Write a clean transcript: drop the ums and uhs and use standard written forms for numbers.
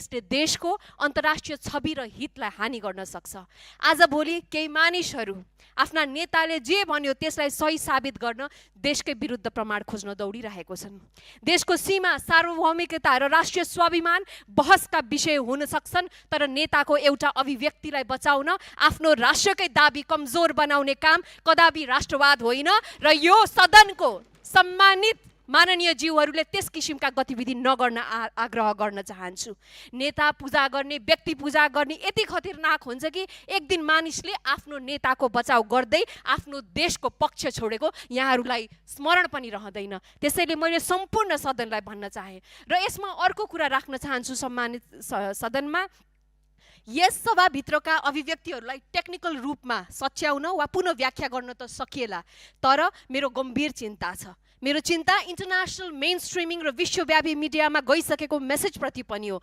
त्यसले देशको अन्तर्राष्ट्रिय छवि र हितलाई हानि गर्न सक्छ। आजभोलि केही मानिसहरू आफ्ना नेताले जे भन्यो त्यसलाई सही साबित गर्न देशकै विरुद्ध प्रमाण खोज्न दौडिरहेको छन्। देशको सीमा, सार्वभौमिकता र राष्ट्रिय स्वाभिमान बहसका विषय हुन सक्छन्, तर नेताको एउटा अभिव्यक्तिलाई बचाउन, आफ्नो राष्ट्रकै दाबी कमजोर बनाउने काम कदापि राष्ट्रवाद होइन। र यो सदनको सम्मानित माननीय ज्यूहरूले त्यस किसिमका गतिविधि नगर्न आग्रह गर्न चाहन्छु। नेता पूजा गर्ने, व्यक्ति पूजा गर्ने यति खतरनाक हुन्छ कि एक दिन मानिसले आफ्नो नेताको बचाउ गर्दै आफ्नो देशको पक्ष छोडेको यहाँहरूलाई स्मरण पनि रहँदैन। त्यसैले मैले सम्पूर्ण सदनलाई भन्न चाहे। र यसमा अर्को कुरा राख्न चाहन्छु सम्मानित सदनमा, यस सभाभित्रका अभिव्यक्तिहरूलाई टेक्निकल रूपमा सच्याउन वा पुनः व्याख्या गर्न त सकिएला, तर मेरो गम्भीर चिन्ता छ। मेरो चिन्ता इन्टरनेसनल मेन स्ट्रिमिङ र विश्वव्यापी मिडियामा गइसकेको मेसेजप्रति पनि हो।